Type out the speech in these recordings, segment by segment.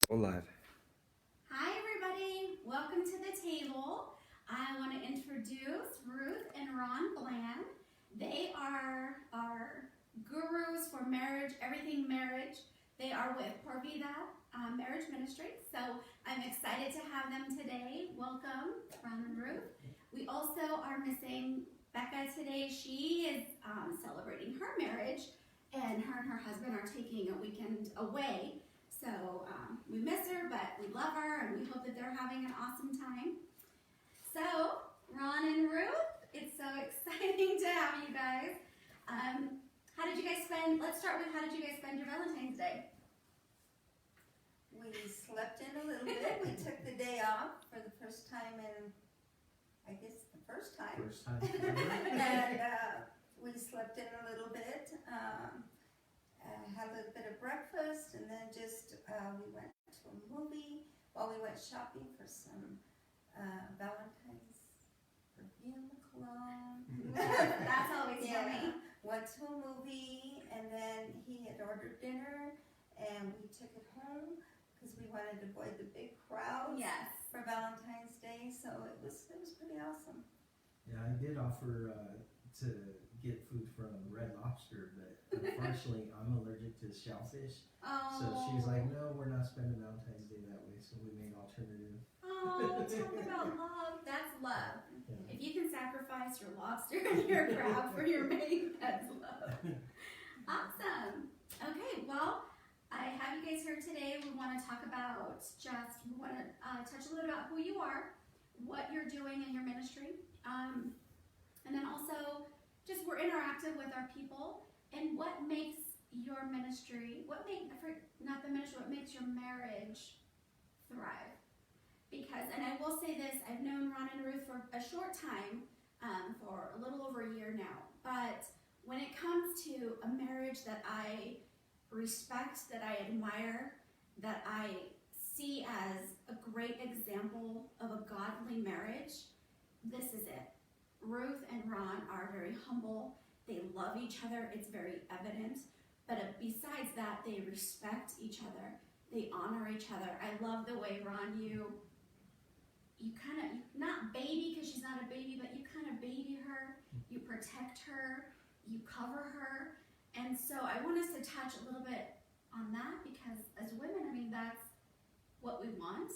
We're live. Hi everybody, welcome to the table. I want to introduce Ruth and Ron Bland. They are our gurus for marriage, everything marriage. They are with Por Vida Marriage Ministry, so I'm excited to have them today. Welcome, Ron and Ruth. We also are missing Becca today. She is celebrating her marriage, and her husband are taking a weekend away. So we miss her, but we love her, and we hope that they're having an awesome time. So, Ron and Ruth, it's so exciting to have you guys. How did you guys spend, let's start with how did you guys spend your Valentine's Day? We slept in a little bit. We took the day off for the first time in, I guess, the first time. First time. And we slept in a little bit. Had a little bit of breakfast, and then just we went to a movie while we went shopping for some Valentine's perfume, cologne. That's always yummy. Went to a movie, and then he had ordered dinner, and we took it home because we wanted to avoid the big crowds Yes. for Valentine's Day. So it was pretty awesome. Yeah, I did offer to get food from Red Lobster, but unfortunately I'm allergic to shellfish. Oh. So she's like, no, we're not spending Valentine's Day that way. So we made alternative. Oh, talk about love. That's love. Yeah. If you can sacrifice your lobster and your crab for your mate, that's love. Awesome. Okay, well, I have you guys here today. We want to talk about we want to touch a little about who you are, what you're doing in your ministry, and then also just we're interactive with our people and what makes your ministry, what makes your marriage thrive. Because, and I will say this, I've known Ron and Ruth for a short time, for a little over a year now, but when it comes to a marriage that I respect, that I admire, that I see as a great example of a godly marriage, this is it. Ruth and Ron are very humble. They love each other. It's very evident. But besides that, they respect each other. They honor each other. I love the way, Ron, you kind of, not baby because she's not a baby, but you kind of baby her. You protect her. You cover her. And so I want us to touch a little bit on that because as women, I mean, that's what we want.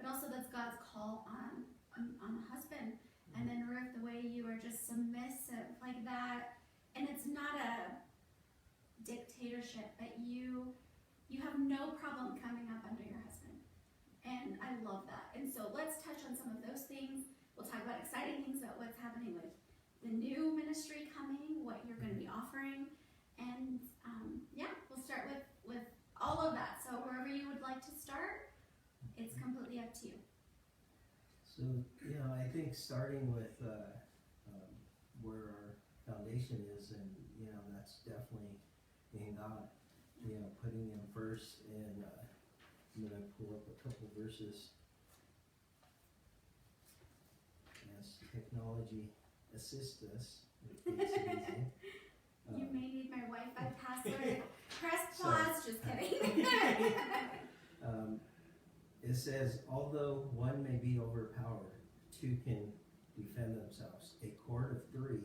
But also that's God's call on a husband. And then Ruth, the way you are just submissive like that, and it's not a dictatorship, but you have no problem coming up under your husband. And I love that. And so let's touch on some of those things. We'll talk about exciting things about what's happening with the new ministry coming, what you're going to be offering. And we'll start with all of that. So wherever you would like to start, it's completely up to you. So, I think starting with where our foundation is, and, that's definitely in God, putting Him first. And I'm going to pull up a couple verses as technology assists us. It makes it easy. You may need my Wi-Fi password. Press pause. Just kidding. It says, although one may be overpowered, two can defend themselves. A cord of three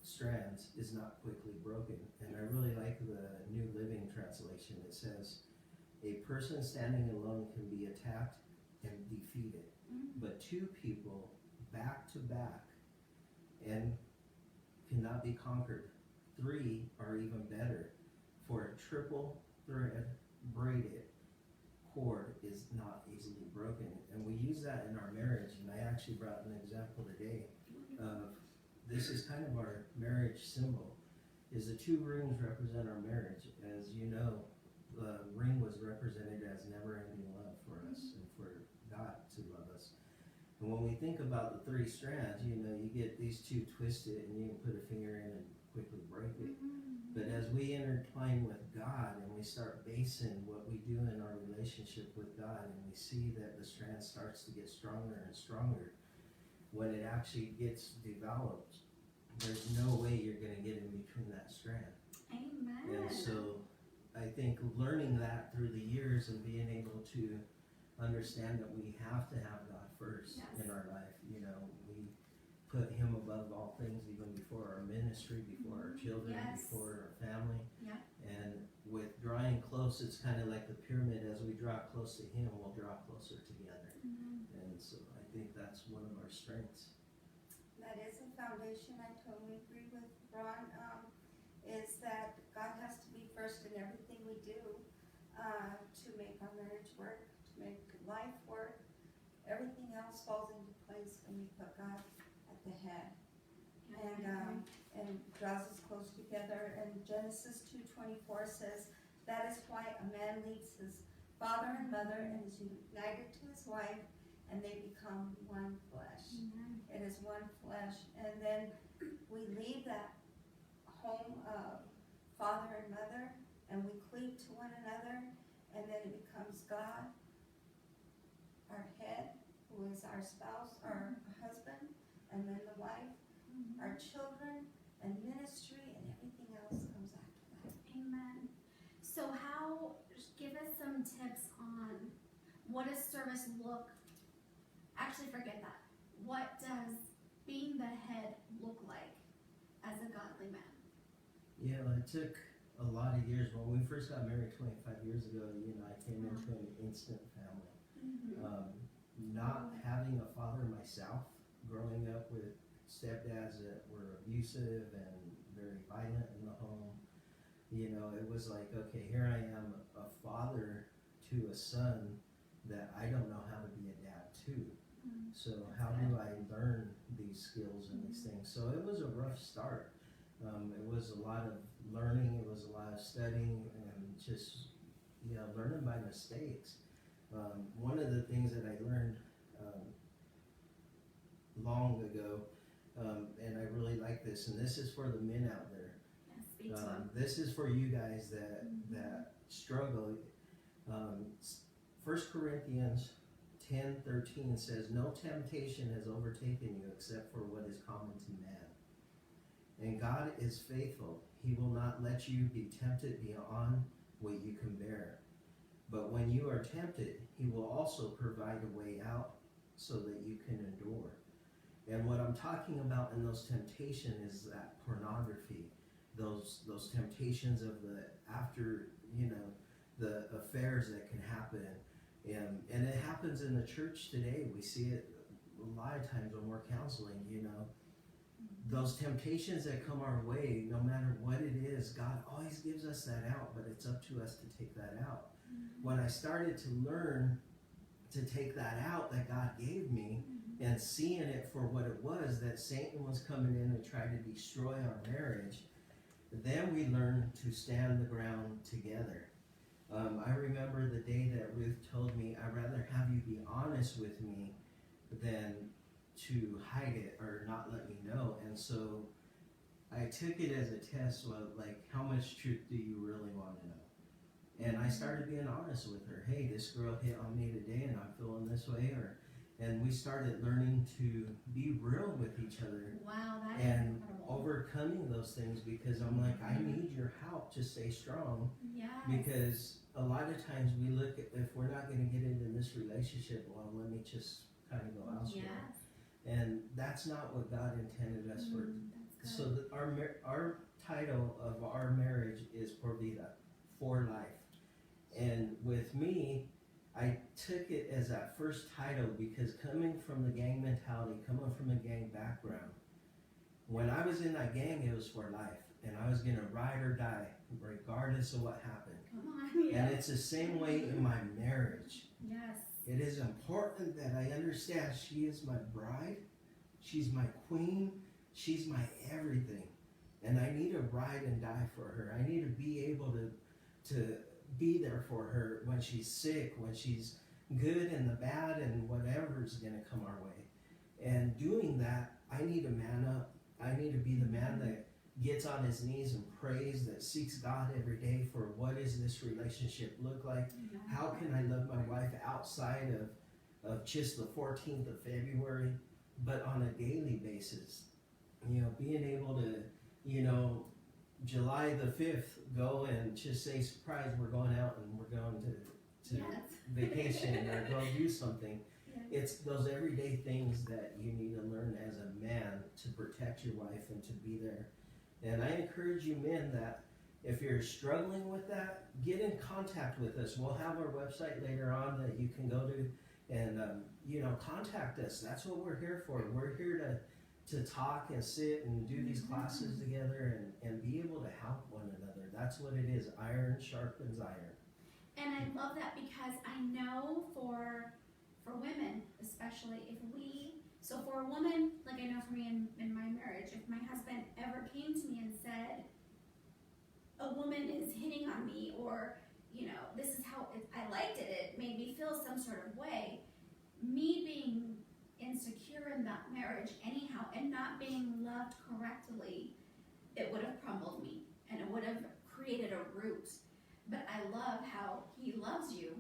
strands is not quickly broken. And I really like the New Living Translation. It says, a person standing alone can be attacked and defeated, but two people back to back and cannot be conquered. Three are even better, for a triple thread braided cord is not easily broken. And we use that in our marriage, and I actually brought an example today of this is kind of our marriage symbol, is the two rings represent our marriage. As you know, the ring was represented as never-ending love for us and for God to love us. And when we think about the three strands, you get these two twisted and you can put a finger in and quickly break it. But as we intertwine with God and we start basing what we do in our relationship with God, and we see that the strand starts to get stronger and stronger, when it actually gets developed, there's no way you're going to get in between that strand. Amen. And so I think learning that through the years and being able to understand that we have to have God first in our life. You know, we put Him above all things, even before our ministry, before our children, before our family. Yeah. And with drawing close, it's kind of like the pyramid. As we draw close to Him, we'll draw closer together. And so I think that's one of our strengths. That is a foundation. I totally agree with Ron. Is that God has to be first in everything we do to make our marriage work, to make life work. Everything else falls into place when we put God at the head, and draws us close together. And Genesis 2:24 says, "That is why a man leaves his father and mother and is united to his wife, and they become one flesh." It is one flesh. And then we leave that home of father and mother, and we cleave to one another, and then it becomes God, our head, who is our spouse, our husband, and then the wife, our children, and ministry, and everything else comes after that. Amen. So give us some tips on what does service look, actually forget that. What does being the head look like as a godly man? You know, it took a lot of years. When we first got married 25 years ago, you know, I came into an instant family. Not having a father myself, growing up with stepdads that were abusive and very violent in the home, you know, it was like, okay, here I am, a father to a son that I don't know how to be a dad to. So how do I learn these skills and these things? So it was a rough start. It was a lot of learning, it was a lot of studying, and just, you know, learning by mistakes. One of the things that I learned long ago, and I really like this, and this is for the men out there. Yes, speak to him. This is for you guys that struggle. 1 Corinthians 10:13 says, "No temptation has overtaken you except for what is common to man. And God is faithful. He will not let you be tempted beyond what you can bear. But when you are tempted, He will also provide a way out so that you can endure." And what I'm talking about in those temptations is that pornography, those temptations of the after, you know, the affairs that can happen. And it happens in the church today. We see it a lot of times when we're counseling, you know. Those temptations that come our way, no matter what it is, God always gives us that out, but it's up to us to take that out. When I started to learn to take that out that God gave me, and seeing it for what it was, that Satan was coming in and trying to destroy our marriage, then we learned to stand the ground together. I remember the day that Ruth told me, "I'd rather have you be honest with me than to hide it or not let me know." And so I took it as a test of, like, how much truth do you really want to know? And I started being honest with her. "Hey, this girl hit on me today and I'm feeling this way," and we started learning to be real with each other. Wow, that and is incredible. Overcoming those things, because I'm like, I need your help to stay strong. Yes. Because a lot of times we look at, if we're not going to get into this relationship, well, let me just kind of go elsewhere. Yes. And that's not what God intended us for. That's So that our title of our marriage is Por Vida, for life. And with me, I took it as that first title because coming from the gang mentality, coming from a gang background, when I was in that gang, it was for life. And I was going to ride or die, regardless of what happened. Come on, yeah. And it's the same way in my marriage. Yes. It is important that I understand she is my bride, she's my queen, she's my everything. And I need to ride and die for her. I need to be able to be there for her when she's sick, when she's good and the bad and whatever's going to come our way. And doing that, I need to man up. I need to be the man that gets on his knees and prays, that seeks God every day for what does this relationship look like? How can I love my wife outside of just the 14th of February, but on a daily basis? You know, being able to, you know, July the 5th, go and just say, surprise, we're going out and we're going to Yes. vacation or go do something. Yes. It's those everyday things that you need to learn as a man to protect your wife and to be there. And I encourage you men that if you're struggling with that, get in contact with us. We'll have our website later on that you can go to and, contact us. That's what we're here for. We're here to talk and sit and do these classes together and be able to help one another. That's what it is. Iron sharpens iron. And I love that because I know for women, especially so for a woman, like I know for me in my marriage, if my husband ever came to me and said, a woman is hitting on me, or, this is how I liked it, it made me feel some sort of way, me being insecure in that marriage anyhow and not being loved correctly, it would have crumbled me and it would have created a root. But I love how he loves you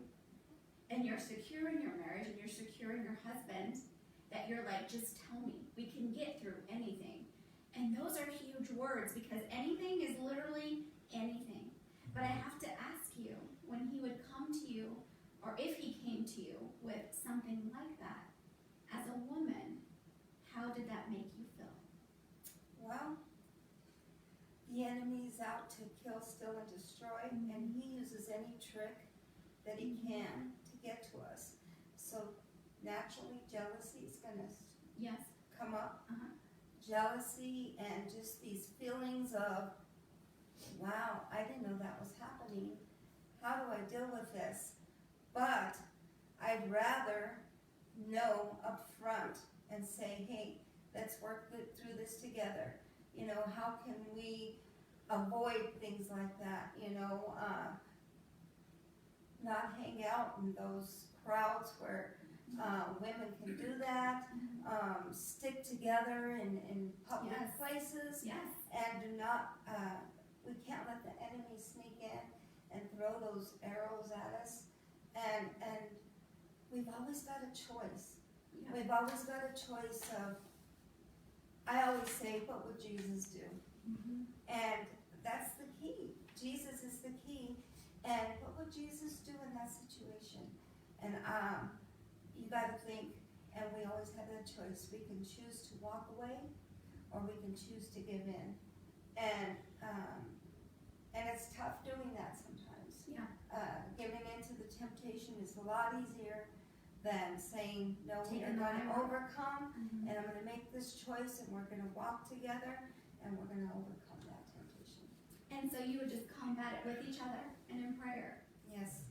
and you're secure in your marriage and you're secure in your husband, that you're like, just tell me, we can get through anything. And those are huge words, because anything is literally anything. But I have to ask you, when he would come to you, or if he came to you with something like that, as a woman, how did that make you feel? Well, the enemy's out to kill, steal, and destroy, and he uses any trick that he can to get to us. So naturally, jealousy is going to Yes. come up. Uh-huh. Jealousy and just these feelings of, wow, I didn't know that was happening. How do I deal with this? But I'd rather know up front and say, hey, let's work through this together. How can we avoid things like that? Not hang out in those crowds where women can do that. Stick together in public Yes. places. Yes. And do not, we can't let the enemy sneak in and throw those arrows at us. And we've always got a choice. Yeah. We've always got a choice of, I always say, what would Jesus do? Mm-hmm. And that's the key. Jesus is the key. And what would Jesus do in that situation? And you got to think, and we always have that choice. We can choose to walk away, or we can choose to give in. And it's tough doing that sometimes. Yeah. Giving in to the temptation is a lot easier than saying, no, we are Taking going to the high road. overcome, Mm-hmm. and I'm going to make this choice, and we're going to walk together, and we're going to overcome that temptation. And so you would just combat it with each other and in prayer. Yes.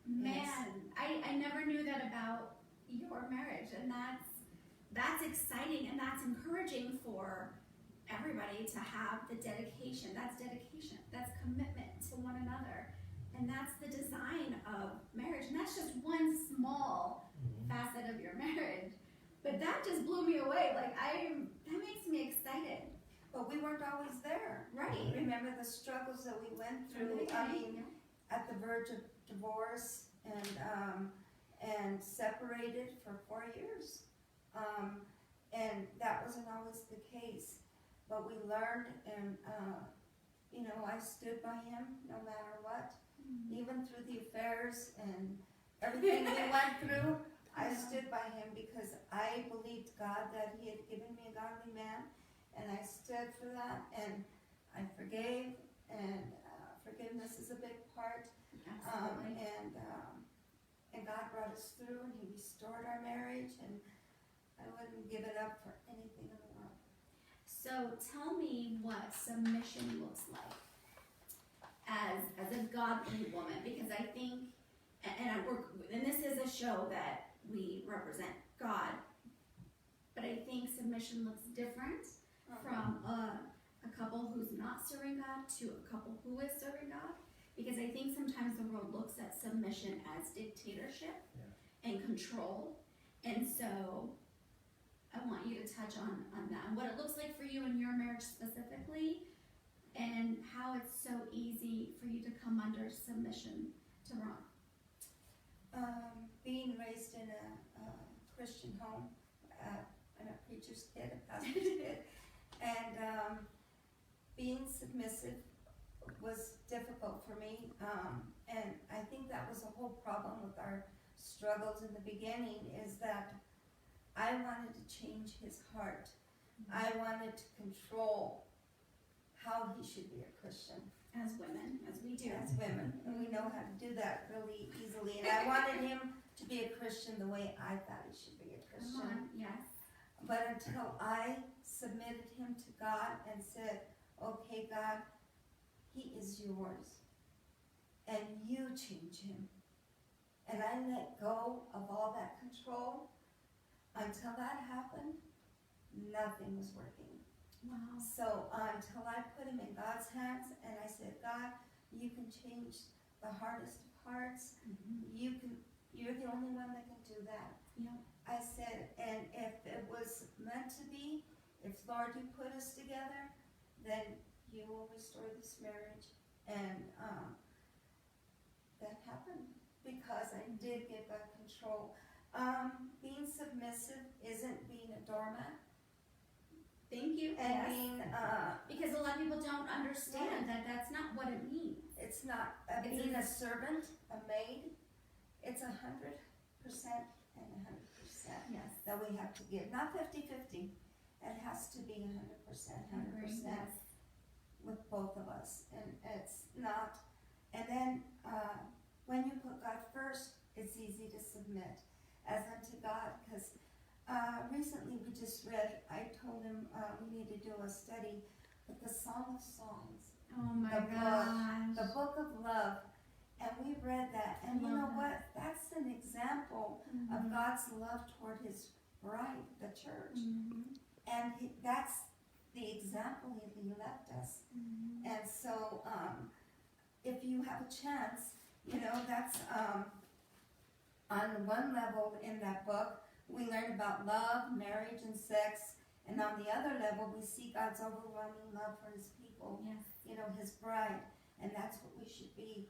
Man, I never knew that about your marriage, and that's exciting and that's encouraging for everybody to have the dedication. That's dedication. That's commitment to one another. And that's the design of marriage. And that's just one small facet of your marriage. But that just blew me away. That makes me excited. But we weren't always there. Right. Remember the struggles that we went through. I mean, at the verge of divorce and separated for 4 years. And that wasn't always the case. But we learned, and I stood by him no matter what. Even through the affairs and everything we went through, I stood by him because I believed God that he had given me a godly man, and I stood for that, and I forgave, and forgiveness is a big part. Absolutely. And God brought us through, and he restored our marriage, and I wouldn't give it up for anything in the world. So tell me what submission looks like as a godly woman, because I think, and this is a show that we represent God, but I think submission looks different from a couple who's not serving God to a couple who is serving God, because I think sometimes the world looks at submission as dictatorship and control, and so I want you to touch on that, and what it looks like for you in your marriage specifically, and how it's so easy for you to come under submission to Ron. Being raised in a Christian home, I'm a preacher's kid, a pastor's kid, and being submissive was difficult for me, and I think that was a whole problem with our struggles in the beginning, is that I wanted to change his heart. I wanted to control how he should be a Christian. As women, as we do. As women, and we know how to do that really easily. And I wanted him to be a Christian the way I thought he should be a Come Christian. on, yes. But until I submitted him to God and said, okay, God, he is yours, and you change him. And I let go of all that control. Until that happened, nothing was working. Wow. So until I put him in God's hands and I said, God, you can change the hardest of hearts. You're the only one that can do that. Yeah. I said, and if it was meant to be, if Lord, you put us together, then you will restore this marriage. And that happened because I did give back control. Being submissive isn't being a doormat. Thank you. And Yes. being, Because a lot of people don't understand that that's not what it means. it's not being a servant, a maid. It's 100% and 100% Yes. that we have to give, not 50-50. It has to be 100%, 100% Yes. with both of us, and it's not. And then when you put God first, it's easy to submit as unto God, because recently we just read, I told him we need to do a study with the Song of Songs, Oh my the gosh. book of love, and we read that, and you Love know that. what? That's an example of God's love toward his bride, the church, and that's the example he left us. And so if you have a chance, you know, that's on one level in that book, we learn about love, marriage, and sex. And on the other level, we see God's overwhelming love for his people, Yes. you know, his bride. And that's what we should be.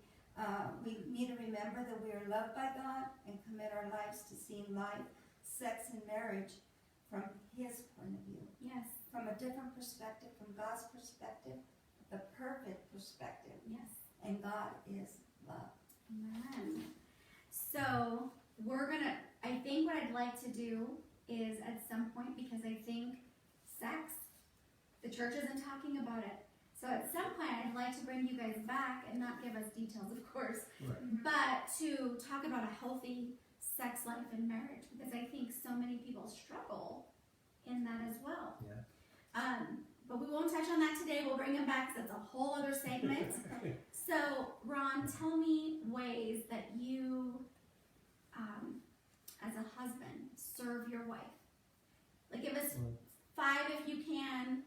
We need to remember that we are loved by God and commit our lives to seeing life, sex, and marriage from his point of view. Yes. From a different perspective, from God's perspective, the perfect perspective. Yes. And God is love. Amen. So I think what I'd like to do is at some point, because I think sex, the church isn't talking about it. So at some point I'd like to bring you guys back and not give us details, of course, Right. but to talk about a healthy sex life in marriage, because I think so many people struggle in that as well. Yeah. But we won't touch on that today. We'll bring them back because that's a whole other segment. So, Ron, tell me ways that you, as a husband, serve your wife. Like, give us 5 if you can.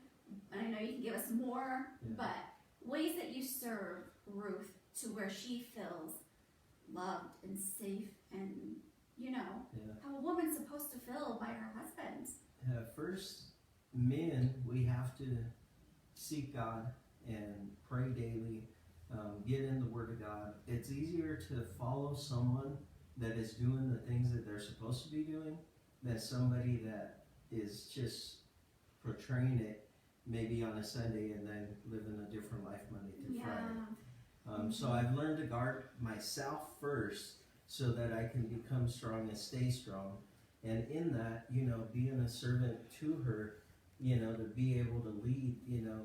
And I know you can give us more, but ways that you serve Ruth to where she feels loved and safe and, you know, how a woman's supposed to feel by her husband. First, men, we have to seek God and pray daily, get in the Word of God. It's easier to follow someone that is doing the things that they're supposed to be doing than somebody that is just portraying it maybe on a Sunday and then living a different life Monday through Friday. So I've learned to guard myself first so that I can become strong and stay strong. And in that, you know, being a servant to her, you know, to be able to lead, you know,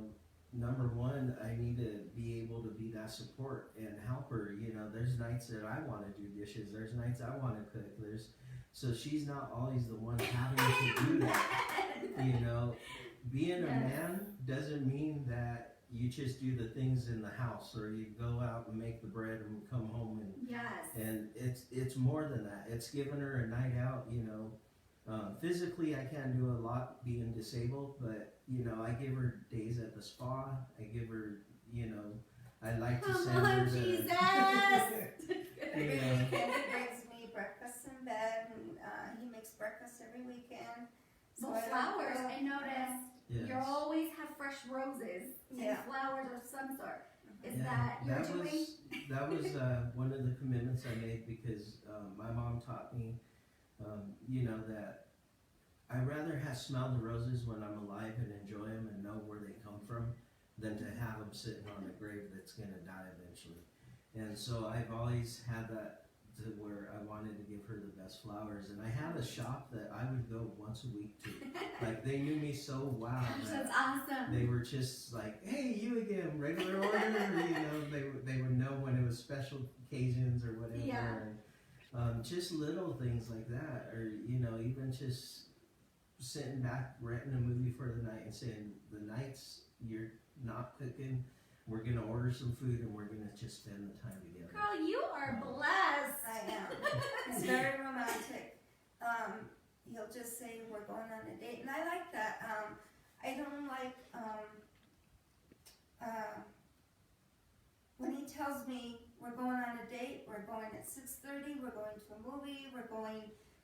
number one, I need to be able to be that support and help her. You know, there's nights that I want to do dishes. There's nights I want to cook. So she's not always the one having to do that. You know, being a man doesn't mean that you just do the things in the house or you go out and make the bread and come home and it's more than that. It's giving her a night out, you know. Physically, I can't do a lot being disabled, but, you know, I give her days at the spa. I give her, you know, I like to send her to... Jesus! Every weekend he brings me breakfast in bed, and he makes breakfast every weekend. So Well, flowers, I noticed Yes. you always have fresh roses and flowers of some sort. Is that you're doing? That was one of the commitments I made because my mom taught me, you know, that I rather smell the roses when I'm alive and enjoy them and know where they come from than to have them sitting on a grave that's going to die eventually. And so I've always had that to where I wanted to give her the best flowers, and I had a shop that I would go once a week to. Like, they knew me so well. Gosh, that's awesome. They were just like, hey, you again, regular order. You know, they would know when it was special occasions or whatever. Yeah. And, just little things like that, or you know, even just sitting back renting a movie for the night and saying, the nights you're not cooking, we're gonna order some food and we're gonna just spend the time together. Girl, you are blessed. I am. It's very romantic. He'll just say we're going on a date, and I like that. I don't like when he tells me we're going on a date, we're going at 6:30, we're going to a movie, we're going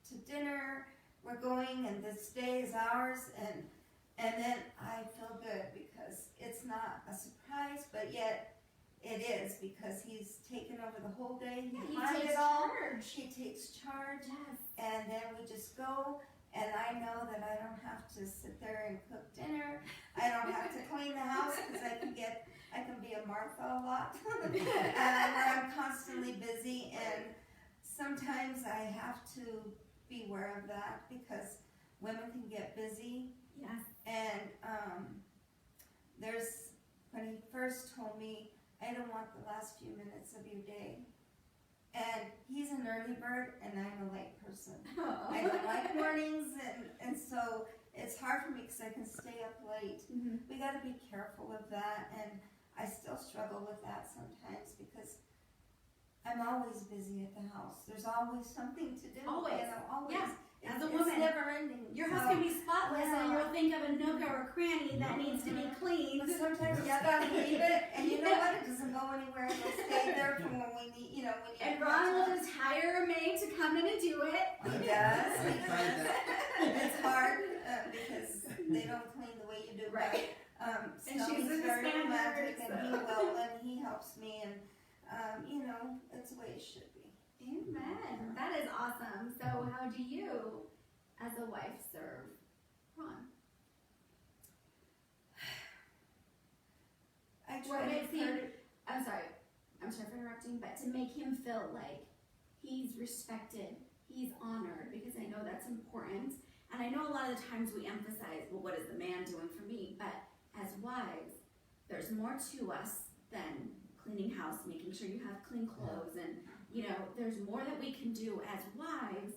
to dinner, we're going, and this day is ours, and then I feel good because it's not a surprise, but yet it is, because he's taken over the whole day. Yeah, he planned takes it all. charge. He takes charge, Yes. and then we just go, and I know that I don't have to sit there and cook dinner. I don't have to clean the house, because I can be a Martha a lot, where I'm constantly busy, and sometimes I have to be aware of that, because women can get busy. Yes. And when he first told me, I don't want the last few minutes of your day. And he's an early bird, and I'm a late person. Oh. I don't like mornings, and so it's hard for me because I can stay up late. Mm-hmm. We got to be careful of that, and I still struggle with that sometimes because I'm always busy at the house. There's always something to do. Always. You know, always. Yeah. As a It's woman, never ending. your house can be spotless, and you'll think of a nook or a cranny that needs to be cleaned. But sometimes you gotta leave it, and you know what? It doesn't go anywhere. It'll stay there for when we need, when you. And Ron will just hire a maid to come in and do it. He does. I tried that. It's hard because they don't clean the way you do. Right. But, And so she's he's a very Spaniard, romantic, and he so. will, and he helps me, and it's the way it should be. Amen. That is awesome. So how do you, as a wife, serve Ron? I What try makes to him, I'm sorry for interrupting, but to make him feel like he's respected, he's honored, because I know that's important. And I know a lot of the times we emphasize, well, what is the man doing for me? But as wives, there's more to us than cleaning house, making sure you have clean clothes, and there's more that we can do as wives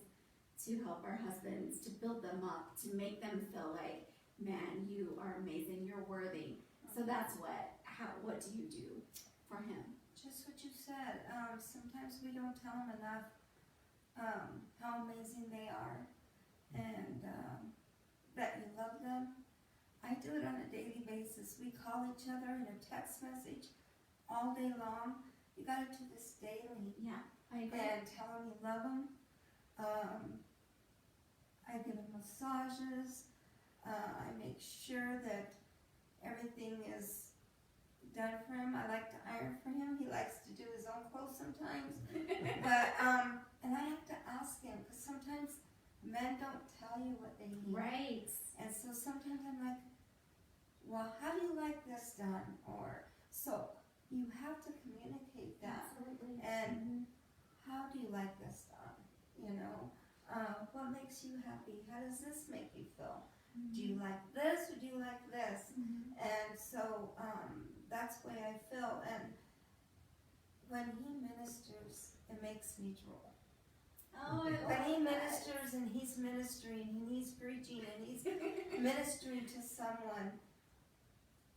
to help our husbands, to build them up, to make them feel like, man, you are amazing, you're worthy. So that's what do you do for him? Just what you said. Sometimes we don't tell them enough how amazing they are, and that you love them. I do it on a daily basis. We call each other in a text message all day long. You got to do this daily. Yeah, I agree. And tell them you love them. I give them massages. I make sure that everything is done for him. I like to iron for him. He likes to do his own clothes sometimes. But and I have to ask him, because sometimes men don't tell you what they need. Right. And so sometimes I'm like, well, how do you like this done? Or so you have to communicate that. Absolutely. And how do you like this done? What makes you happy? How does this make you feel? Mm-hmm. Do you like this or do you like this? Mm-hmm. And so that's the way I feel. And when he ministers, it makes me drool. Oh, I love When he that. ministers and he's ministering and he's preaching and he's ministering to someone,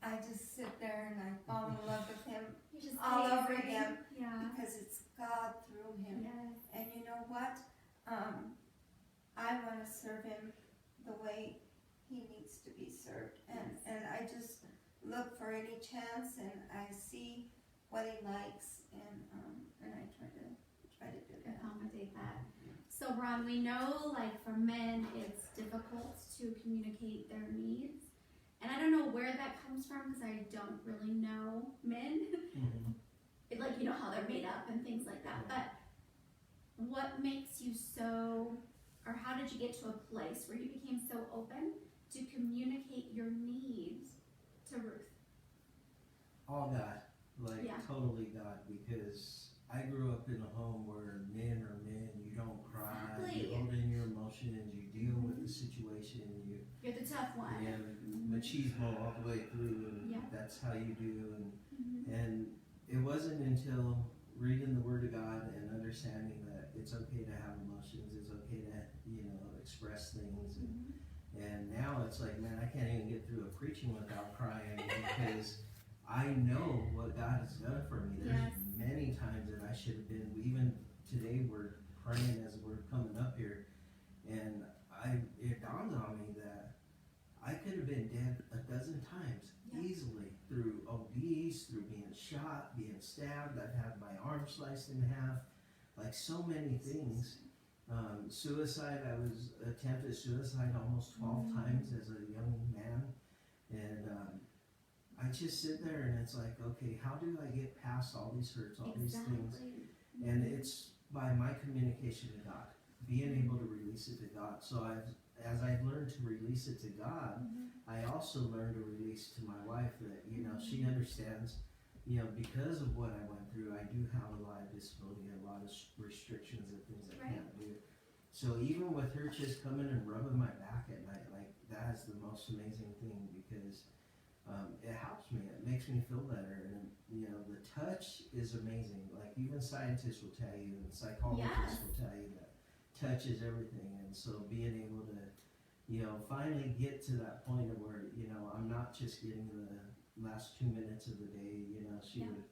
I just sit there and I fall in love with him You're just all over amazing. him, Yeah. because it's God through him. Yes. And you know what? I want to serve him the way he needs to be served. And I just look for any chance, and I see what he likes, and I try to do that. Accommodate that. So Ron, we know for men it's difficult to communicate their needs. And I don't know where that comes from, because I don't really know men. Mm-hmm. How they're made up and things like that. But what makes you or how did you get to a place where you became so open to communicate your needs to Ruth? all God, like Yeah. totally God, because I grew up in a home where men are men. You don't cry, Exactly. you hold in your emotions, you deal with the situation, You're the tough one. yeah, machismo all the way through, and Yeah. that's how you do. Mhm. And it wasn't until reading the Word of God and understanding that it's okay to have emotions, it's okay to express things, and now it's like, man, I can't even get through a preaching without crying because I know what God has done for me. There's Yes. many times that I should have been. Even today, we're praying as we're coming up here, and it dawned on me that I could have been dead a dozen times easily through ODs, through being shot, being stabbed. I've had my arm sliced in half, like so many things. Suicide, I was attempted suicide almost 12 times as a young man, and I just sit there and it's like, okay, how do I get past all these hurts, all these things? And it's by my communication to God, being able to release it to God. So as I've learned to release it to God, I also learned to release to my wife that, she understands, because of what I went through, I do have a lot of disability, a lot of restrictions and things I can't do. So even with her just coming and rubbing my back at night, like that is the most amazing thing because it helps me. It makes me feel better, and the touch is amazing. Like even scientists will tell you, and psychologists will tell you that touch is everything. And so being able to, finally get to that point of where I'm not just getting the last 2 minutes of the day. She would,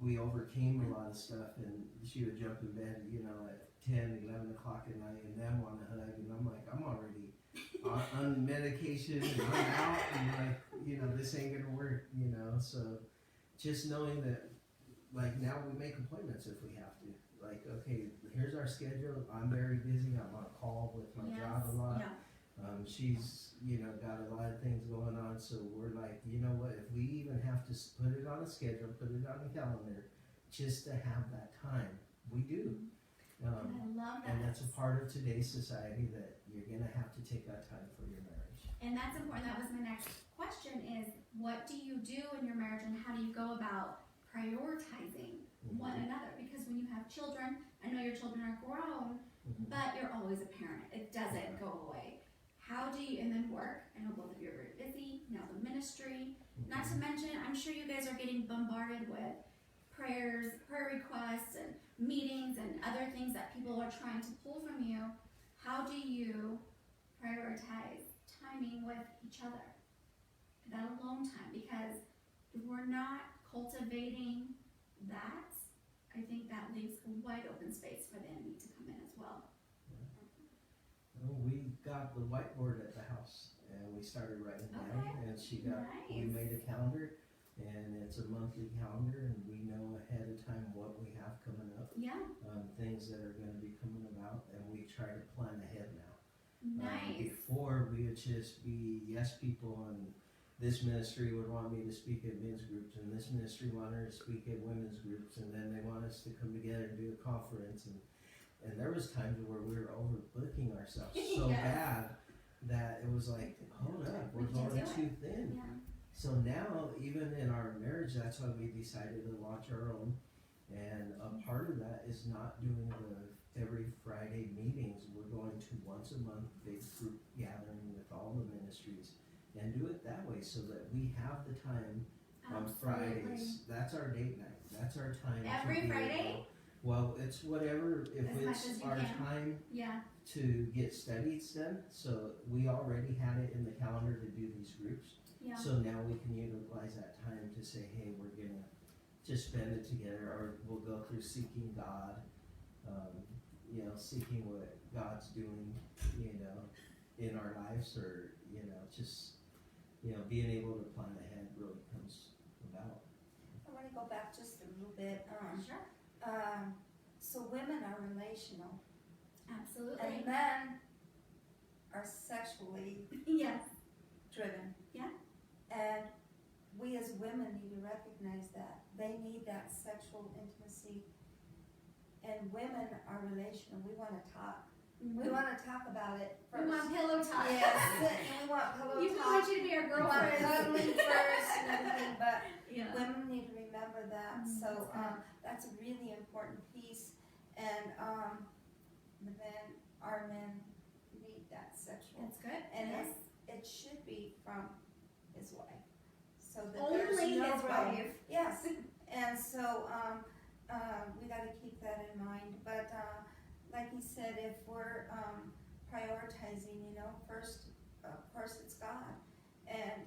we overcame a lot of stuff, and she would jump in bed, at 10, 11 o'clock at night, and then want to hug, and I'm like, I'm already on medication and I'm out and like this ain't gonna work, so just knowing that like now we make appointments if we have to, like, okay, here's our schedule. I'm very busy, I'm on call with my job a lot. She's got a lot of things going on, so we're like, what, if we even have to put it on a schedule, put it on a calendar just to have that time, we do. I love that. And that's a part of today's society that you're going to have to take that time for your marriage. And that's important. That was my next question is, what do you do in your marriage and how do you go about prioritizing one another? Because when you have children, I know your children are grown, but you're always a parent. It doesn't go away. How do you, and then work, I know both of you are very busy, now the ministry, not to mention, I'm sure you guys are getting bombarded with prayer requests and meetings and other things that people are trying to pull from you. How do you prioritize timing with each other, that alone time? Because if we're not cultivating that, I think that leaves a wide open space for the enemy to come in as well. Well, we got the whiteboard at the house and we started writing down, and we made a calendar, and it's a monthly calendar, and we know ahead of time what we have coming up. Things that are going to be coming about, and we try to plan ahead now. Before we would just be yes people, and this ministry would want me to speak at men's groups, and this ministry wanted to speak at women's groups, and then they want us to come together and do a conference, and there was times where we were overbooking ourselves so bad that it was like, hold up, we're going too thin. So now, even in our marriage, that's why we decided to launch our own. And a part of that is not doing the every Friday meetings. We're going to once a month big group gathering with all the ministries and do it that way so that we have the time on Fridays. That's our date night. That's our time. Every Friday? Well, it's whatever, if it's our time to get studies done. So we already had it in the calendar to do these groups. So now we can utilize that time to say, hey, we're going to just spend it together, or we'll go through seeking God, seeking what God's doing, in our lives, or, just, being able to plan ahead really comes about. I want to go back just a little bit. Sure. So women are relational. Absolutely. And men are sexually driven. And we as women need to recognize that. They need that sexual intimacy. And women are relational. We want to talk. We want to talk about it We first. want pillow talk. Yes, and we want pillow We talk. want you to be our We want girlfriend. cuddling first and everything, but Yeah. women need to remember that. So that's good. that's a really important piece. And the men, our men, need that sexual, That's good. and Yes. it should be from his wife, so that Only there's no his room. wife. Yes, and so we got to keep that in mind. But like he said, if we're prioritizing, first, of course, it's God, and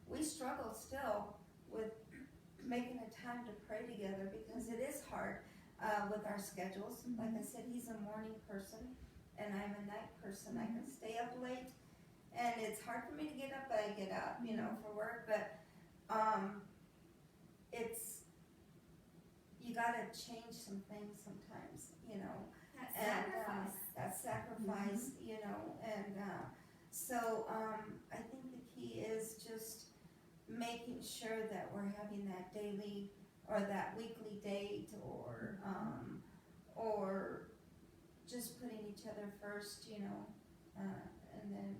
we struggle still with making a time to pray together because it is hard with our schedules. Like I said, he's a morning person, and I'm a night person. I can stay up late, and it's hard for me to get up, but I get up, for work. But it's, you gotta change some things sometimes, That and sacrifice. that sacrifice, and so I think the key is just making sure that we're having that daily or that weekly date, or just putting each other first, and then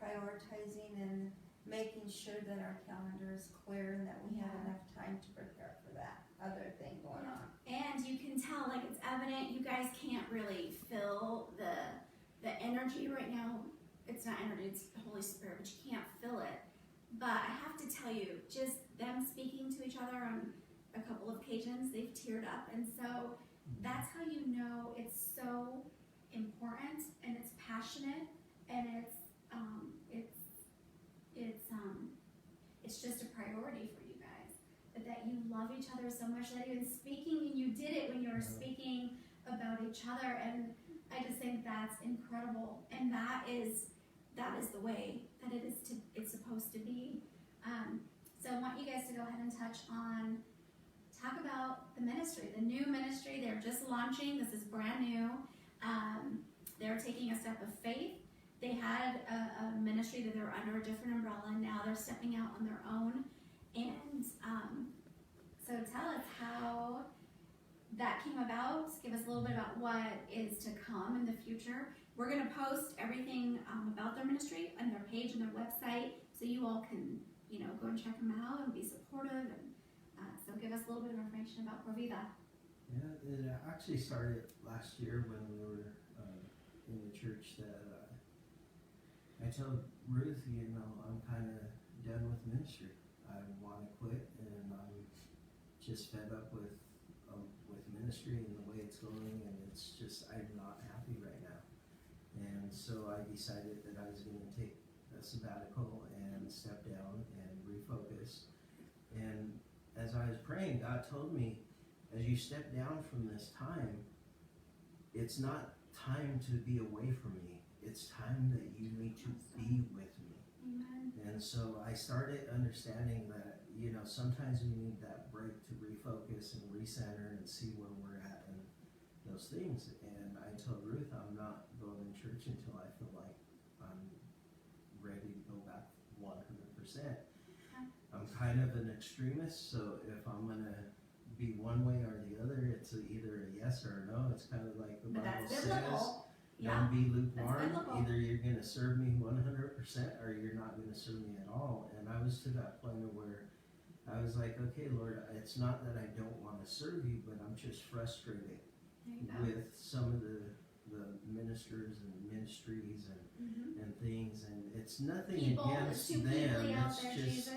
prioritizing and making sure that our calendar is clear and that we have enough time to prepare for that other thing going on. And you can tell, like, it's evident you guys can't really feel the energy right now. It's not energy, it's the Holy Spirit, but you can't feel it. But I have to tell you, just them speaking to each other on a couple of occasions, they've teared up, and so that's how you know it's so important, and it's passionate, and it's just a priority for you guys. That you love each other so much that even speaking, and you did it when you were speaking about each other, and I just think that's incredible, and that is the way that it's supposed to be. So I want you guys to go ahead and talk about the ministry, the new ministry. They're just launching. This is brand new. They're taking a step of faith. They had a ministry that they were under a different umbrella, and now they're stepping out on their own. And so tell us how that came about. Give us a little bit about what is to come in the future. We're going to post everything about their ministry on their page and their website, so you all can, go and check them out and be supportive. And so give us a little bit of information about Pro Vida. Yeah, it actually started last year when we were in the church that I told Ruth, I'm kind of done with ministry. I want to quit, and I'm just fed up with ministry and the way it's going, and it's just, I'm not happy right now. And so I decided that I was going to take a sabbatical and step down and refocus. And as I was praying, God told me, as you step down from this time, it's not time to be away from me. It's time that you need to be with me. Amen. And so I started understanding that, sometimes we need that break to refocus and recenter and see where we're at and those things. And I told Ruth, I'm not going to church until I feel like I'm ready to go back 100%. I'm kind of an extremist, so if I'm going to be one way or the other, it's either a yes or a no. It's kind of like the Bible says. Don't be lukewarm. Either you're going to serve me 100% or you're not going to serve me at all. And I was to that point where I was like, okay, Lord, it's not that I don't want to serve you, but I'm just frustrated with some of the ministers and ministries and things. And it's nothing against them. It's just,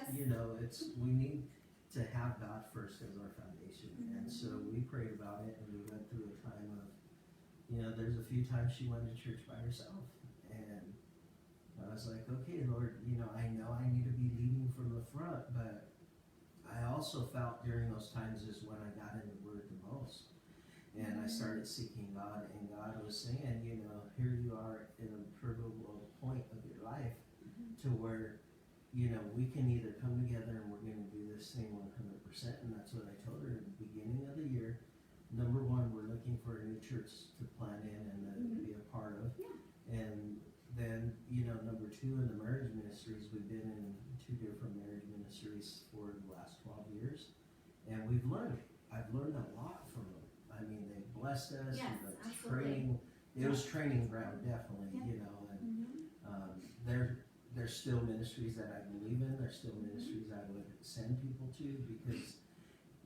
it's, we need to have God first as our foundation. And so we prayed about it, and we went through a time of, there's a few times she went to church by herself, and I was like, okay, Lord, I know I need to be leading from the front, but I also felt during those times is when I got in the Word the most, and I started seeking God, and God was saying, here you are in a pivotal point of your life to where, we can either come together and we're going to do this thing 100%, and that's what I told her at the beginning of the year. Number one, we're looking for a new church to plant in and be a part of. Yeah. And then, number two, in the marriage ministries, we've been in 2 different marriage ministries for the last 12 years. And we've learned. I've learned a lot from them. I mean, they've blessed us. Yes, training it was training ground, definitely, Yeah. you know, and there's still ministries that I believe in. There's still ministries I would send people to, because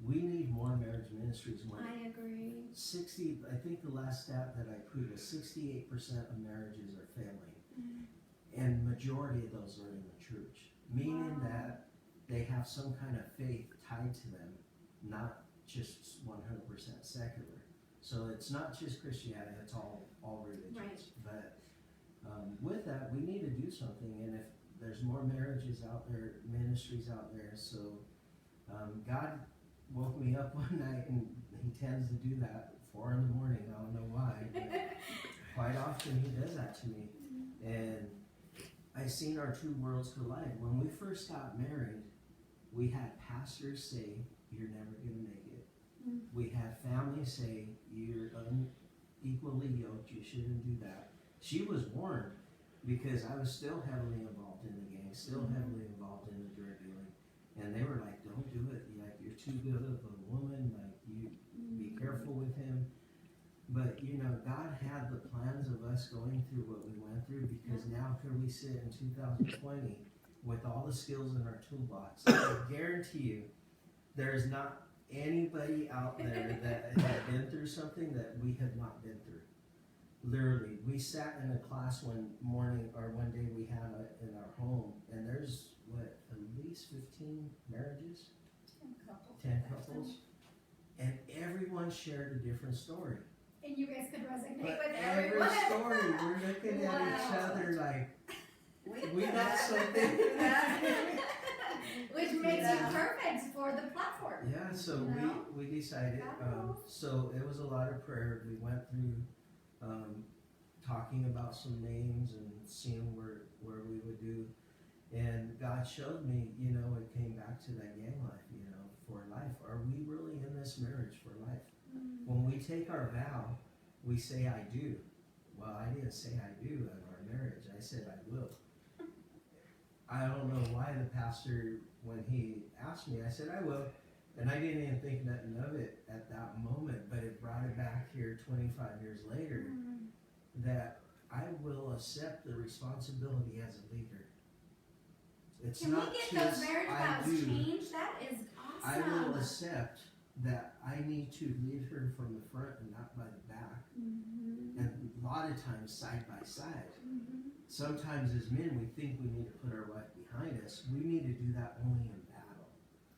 we need more marriage ministries. When I agree. 60, I think the last stat that I put was 68% of marriages are failing, and majority of those are in the church, meaning Wow. that they have some kind of faith tied to them, not just 100% secular. So it's not just Christianity; it's all religions. Right. But with that, we need to do something, and if there's more marriages out there, ministries out there, so God woke me up one night, and He tends to do that 4 in the morning. I don't know why, but quite often He does that to me. And I seen our two worlds collide. When we first got married, we had pastors say, "You're never going to make it." We had families say, "You're unequally yoked, you shouldn't do that." She was warned, because I was still heavily involved in the gang, still heavily involved in the drug dealing, and they were like, "Don't do it, like, you're too good of a woman, like, you be careful with him." But you know, God had the plans of us going through what we went through, because now here we sit in 2020 with all the skills in our toolbox. I guarantee you, there's not anybody out there that had been through something that we have not been through. Literally, we sat in a class one day we had in our home, and there's at least 15 marriages, 10 couples, and everyone shared a different story. And you guys could resonate But with every everyone. story, we're looking at each Wow. other like, we got something. Which makes you perfect for the platform. Yeah, so You know? we decided, so it was a lot of prayer. We went through talking about some names and seeing where we would do. And God showed me, you know, it came back to that gang life, you know, for life. Are we really in this marriage for life? When we take our vow, we say, "I do." Well, I didn't say I do in our marriage. I said I will. I don't know why the pastor, when he asked me, I said I will. And I didn't even think nothing of it at that moment, but it brought it back here 25 years later, that I will accept the responsibility as a leader. It's Can not we get just those marriage I vows do. changed? That is I awesome. will accept that I need to lead her from the front and not by the back. And a lot of times side by side. Sometimes as men we think we need to put our wife behind us. We need to do that only in battle.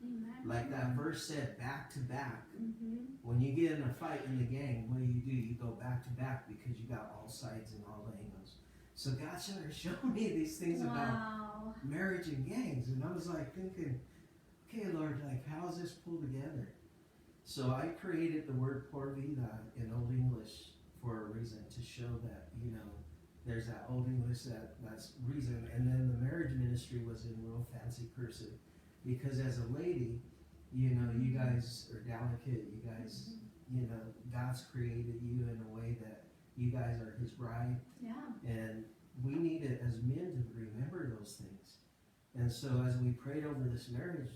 Amen. Like that verse said, back to back. When you get in a fight in the gang, what do? You go back to back, because you got all sides and all angles. So God started showing me these things about marriage and gangs, and I was like thinking, okay, Lord, like, how is this pulled together? So I created the word por vida in Old English for a reason, to show that, you know, there's that Old English that's reason. And then the marriage ministry was in real fancy cursive, because as a lady, you know, you guys are delicate, you guys, you know, God's created you in a way that you guys are His bride. Yeah. And we need it as men to remember those things. And so as we prayed over this marriage,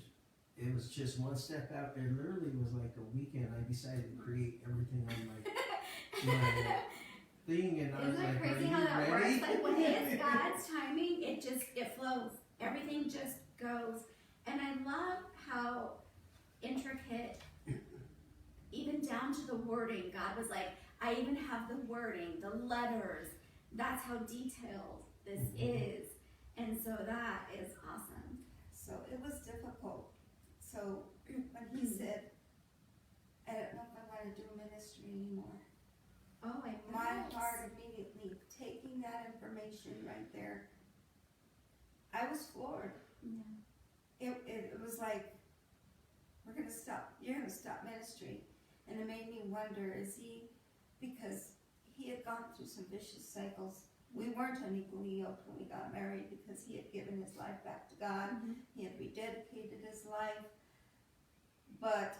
it was just one step out. It literally was like a weekend. I decided to create everything on my thing, and I was Isn't it like, crazy "Are how you that ready?" works? Like when it's God's timing, it flows. Everything just goes. And I love how intricate, even down to the wording. God was like, I even have the wording, the letters. That's how detailed this is. And so that is awesome. So it was difficult. So when he said, "I don't know if I want to do ministry anymore," Oh, I my heart immediately, taking that information right there, I was floored. It was like, we're going to stop, you're going to stop ministry. And it made me wonder, because he had gone through some vicious cycles. We weren't unequally yoked when we got married, because he had given his life back to God. He had rededicated his life. But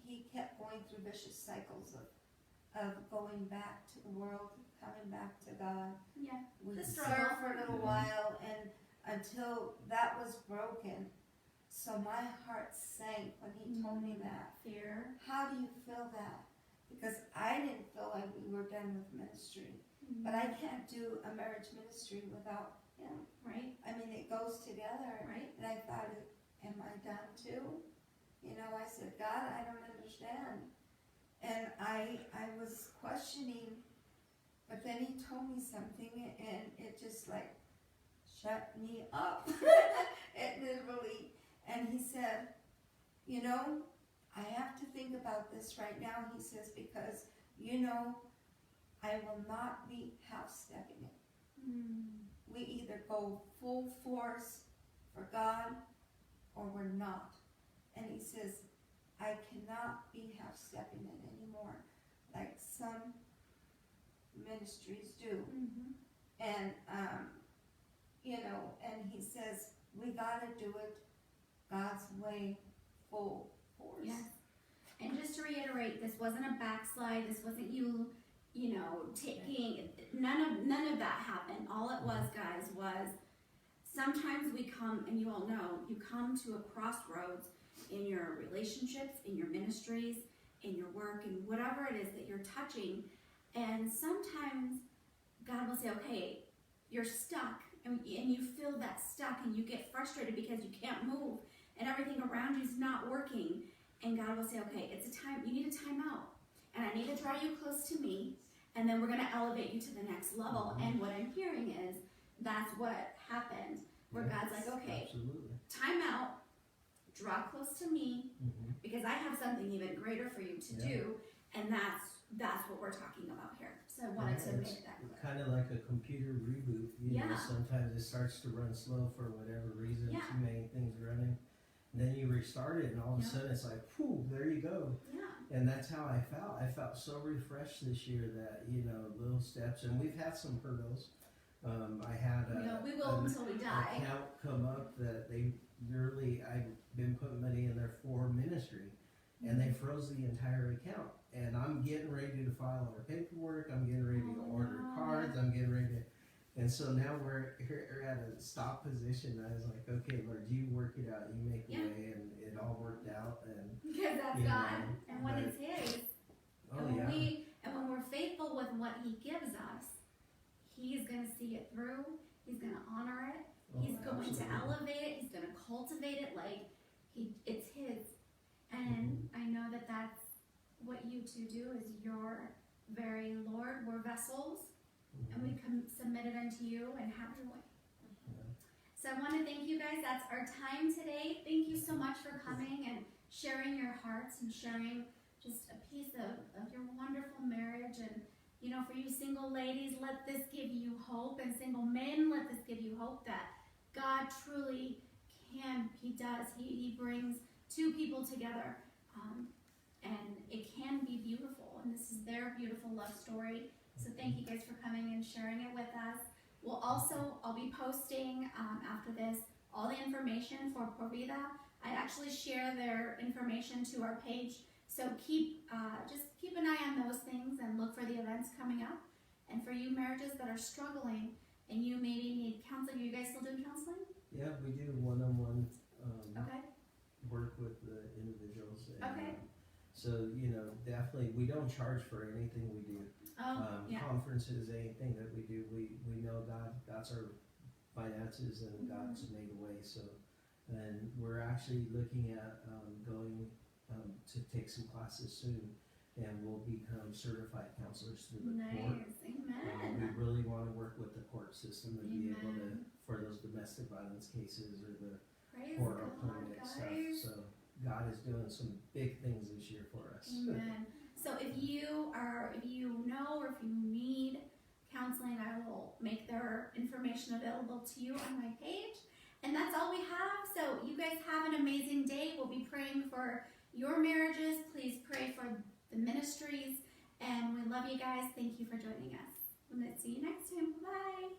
he kept going through vicious cycles of going back to the world, coming back to God. Yeah. We The served struggle. for a little while, and until that was broken. So my heart sank when he told me that. Fear. How do you feel that? Because I didn't feel like we were done with ministry. But I can't do a marriage ministry without him. Right, I mean, it goes together. right. And I thought, am I done too? You know, I said, God, I don't understand. And I was questioning, but then he told me something and it just like shut me up. It literally, and he said, you know, I have to think about this right now, he says, because, you know, I will not be half-stepping it. We either go full force for God or we're not. And he says, I cannot be half-stepping it anymore like some ministries do. And, you know, and he says, we gotta do it God's way, full force. Yes. And just to reiterate, this wasn't a backslide. This wasn't you know, taking, none of that happened. All it was, guys, was sometimes we come, and you all know, you come to a crossroads in your relationships, in your ministries, in your work, and whatever it is that you're touching. And sometimes God will say, okay, you're stuck, and you feel that stuck, and you get frustrated because you can't move, and everything around you is not working. And God will say, okay, it's a time, you need a time out, and I need to draw you close to me, and then we're going to elevate you to the next level. And what I'm hearing is that's what happened, where God's like, okay, time out, draw close to me, because I have something even greater for you to do, and that's what we're talking about here. So I wanted to make that clear. Kind of like a computer reboot. You know, sometimes it starts to run slow for whatever reason, too many things running. And then you restart it, and all of a sudden it's like, pooh, there you go. And that's how I felt. I felt so refreshed this year that, you know, little steps, and we've had some hurdles. I had we will until we die. Account come up that they literally, I've been putting money in there for ministry, and they froze the entire account. And I'm getting ready to file our paperwork. I'm getting ready to order cards. I'm getting ready to. And so now we're at a stop position. I was like, okay, Lord, you work it out. You make a way, and it all worked out. And because that's God, and when it's His. And when we're faithful with what He gives us, He's going to see it through. He's going to honor it. He's going to elevate it. He's going to cultivate it like it's His. And I know that that's what you two do is your very Lord. We're vessels. And we can submit it unto you and have your way. So I want to thank you guys. That's our time today. Thank you so much for coming and sharing your hearts and sharing just a piece of your wonderful marriage. And, you know, for you single ladies, let this give you hope. And single men, let this give you hope that God truly can. He does. He brings two people together. And it can be beautiful. And this is their beautiful love story. So thank you guys for coming and sharing it with us. I'll be posting after this all the information for Por Vida. I actually share their information to our page. So just keep an eye on those things and look for the events coming up. And for you marriages that are struggling and you maybe need counseling, are you guys still doing counseling? Yeah, we do one-on-one Okay. work with the individuals. And, Okay. So, you know, definitely, we don't charge for anything we do. Conferences, anything that we do, we know God's our finances, and God's made a way. So, and we're actually looking at going to take some classes soon, and we'll become certified counselors through the court. Amen. We really want to work with the court system to be able to, for those domestic violence cases or the court appointed stuff. So God is doing some big things this year for us. Amen. So if you know or if you need counseling, I will make their information available to you on my page. And that's all we have. So you guys have an amazing day. We'll be praying for your marriages. Please pray for the ministries. And we love you guys. Thank you for joining us. I'm going to see you next time. Bye.